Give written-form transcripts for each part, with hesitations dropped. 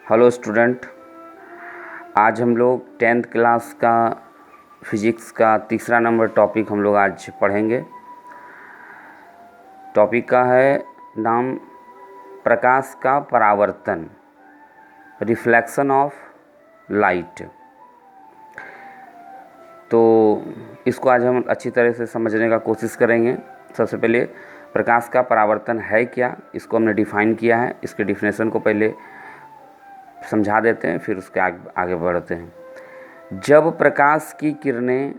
Hello student, आज हम लोग 10th क्लास का फिजिक्स का तीसरा नंबर टॉपिक हम लोग आज पढ़ेंगे। टॉपिक का है नाम प्रकाश का परावर्तन, रिफ्लेक्शन ऑफ लाइट। तो इसको आज हम अच्छी तरह से समझने का कोशिश करेंगे। सबसे पहले प्रकाश का परावर्तन है क्या, इसको हमने डिफ़ाइन किया है। इसके डिफिनेशन को पहले समझा देते हैं, फिर उसके आगे बढ़ते हैं। जब प्रकाश की किरणें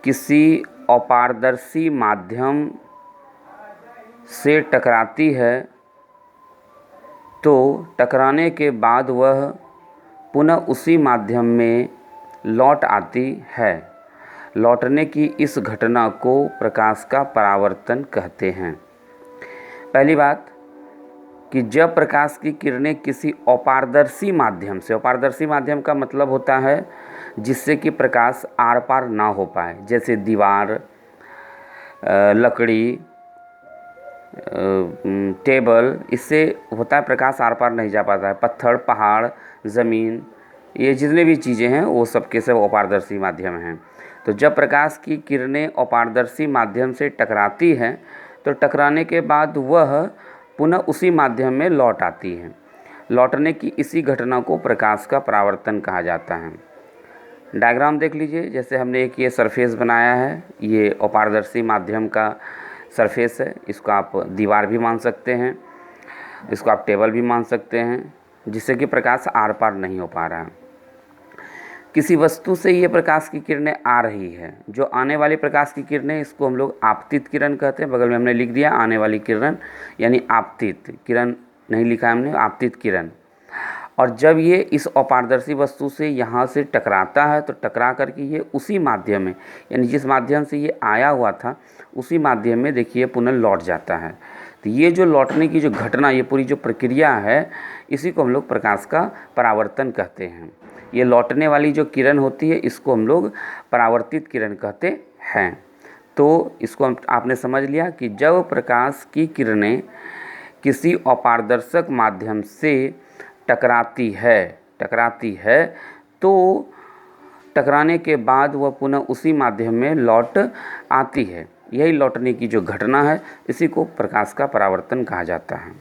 किसी अपारदर्शी माध्यम से टकराती है तो टकराने के बाद वह पुनः उसी माध्यम में लौट आती है। लौटने की इस घटना को प्रकाश का परावर्तन कहते हैं। पहली बात कि जब प्रकाश की किरणें किसी अपारदर्शी माध्यम से, अपारदर्शी माध्यम का मतलब होता है जिससे कि प्रकाश आर पार ना हो पाए, जैसे दीवार, लकड़ी, टेबल, इससे होता है प्रकाश आर पार नहीं जा पाता है। पत्थर, पहाड़, ज़मीन, ये जितने भी चीज़ें हैं वो सब के सब अपारदर्शी माध्यम हैं। तो जब प्रकाश की किरणें अपारदर्शी माध्यम से टकराती हैं तो टकराने के बाद वह पुनः उसी माध्यम में लौट आती हैं। लौटने की इसी घटना को प्रकाश का परावर्तन कहा जाता है। डायग्राम देख लीजिए। जैसे हमने एक ये सरफेस बनाया है, ये अपारदर्शी माध्यम का सरफेस है। इसको आप दीवार भी मान सकते हैं, इसको आप टेबल भी मान सकते हैं, जिससे कि प्रकाश आर पार नहीं हो पा रहा है। किसी वस्तु से ये प्रकाश की किरणें आ रही है, जो आने वाली प्रकाश की किरणें, इसको हम लोग आपतित किरण कहते हैं। बगल में हमने लिख दिया आने वाली किरण, यानी आपतित किरण नहीं लिखा हमने, आपतित किरण। और जब ये इस अपारदर्शी वस्तु से यहाँ से टकराता है तो टकरा करके ये उसी माध्यम में, यानी जिस माध्यम से ये आया हुआ था उसी माध्यम में देखिए पुनः लौट जाता है। तो ये जो लौटने की जो घटना, ये पूरी जो प्रक्रिया है, इसी को हम लोग प्रकाश का परावर्तन कहते हैं। ये लौटने वाली जो किरण होती है इसको हम लोग परावर्तित किरण कहते हैं। तो इसको आपने समझ लिया कि जब प्रकाश की किरणें किसी अपारदर्शक माध्यम से टकराती है तो टकराने के बाद वह पुनः उसी माध्यम में लौट आती है। यही लौटने की जो घटना है, इसी को प्रकाश का परावर्तन कहा जाता है।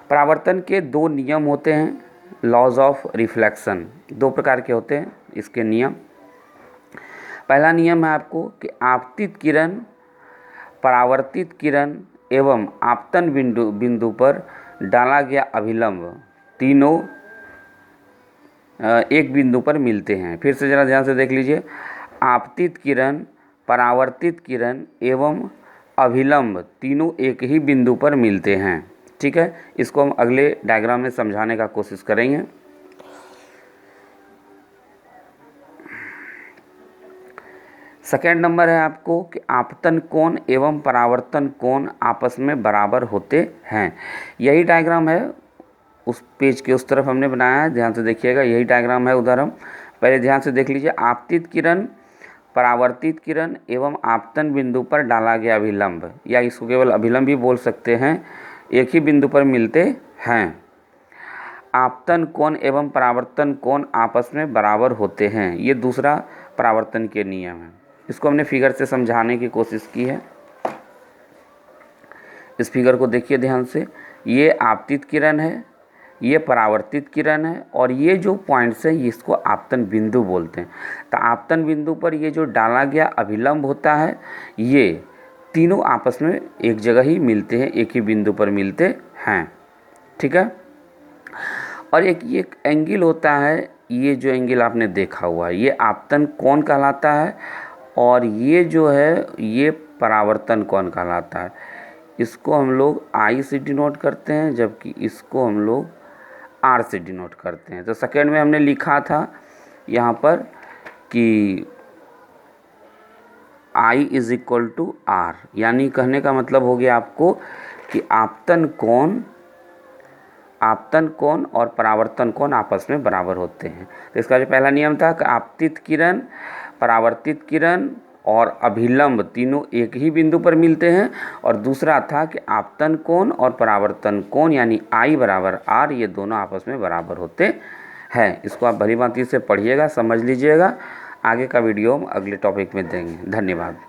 परावर्तन के दो नियम होते हैं, लॉज ऑफ रिफ्लेक्शन। दो प्रकार के होते हैं इसके नियम। पहला नियम है आपको कि आपतित किरण, परावर्तित किरण एवं आपतन बिंदु पर डाला गया अभिलंब, तीनों एक बिंदु पर मिलते हैं। फिर से ज़रा ध्यान से देख लीजिए। आपतित किरण, परावर्तित किरण एवं अभिलंब तीनों एक ही बिंदु पर मिलते हैं। ठीक है, इसको हम अगले डायग्राम में समझाने का कोशिश करेंगे। सेकेंड नंबर है आपको कि आपतन कोण एवं परावर्तन कोण आपस में बराबर होते हैं। यही डायग्राम है, उस पेज के उस तरफ हमने बनाया है, ध्यान से देखिएगा। यही डायग्राम है उधर। हम पहले ध्यान से देख लीजिए। आपतित किरण, परावर्तित किरण एवं आपतन बिंदु पर डाला गया अभिलंब, या इसको केवल अभिलंब भी बोल सकते हैं, एक ही बिंदु पर मिलते हैं। आपतन कोण एवं परावर्तन कोण आपस में बराबर होते हैं, ये दूसरा परावर्तन के नियम है। इसको हमने फिगर से समझाने की कोशिश की है। इस फिगर को देखिए ध्यान से। ये आपतित किरण है, ये परावर्तित किरण है, और ये जो पॉइंट्स है इसको आपतन बिंदु बोलते हैं। तो आपतन बिंदु पर ये जो डाला गया अभिलंब होता है, ये तीनों आपस में एक जगह ही मिलते हैं, एक ही बिंदु पर मिलते हैं। ठीक है। और एक ये एंगल होता है, ये जो एंगल आपने देखा हुआ है, ये आपतन कोण कहलाता है, और ये जो है ये परावर्तन कोण कहलाता है। इसको हम लोग आई से डिनोट करते हैं, जबकि इसको हम लोग आर से डिनोट करते हैं। तो सेकेंड में हमने लिखा था यहाँ पर कि I is equal to R, यानी कहने का मतलब हो गया आपको कि आपतन कोण और परावर्तन कोण आपस में बराबर होते हैं। तो इसका जो पहला नियम था कि आपतित किरण, परावर्तित किरण और अभिलंब तीनों एक ही बिंदु पर मिलते हैं। और दूसरा था कि आपतन कोण और परावर्तन कोण यानी I बराबर R ये दोनों आपस में बराबर होते हैं। इसको आप भली भांति से पढ़िएगा, समझ लीजिएगा। आगे का वीडियो हम अगले टॉपिक में देंगे। धन्यवाद।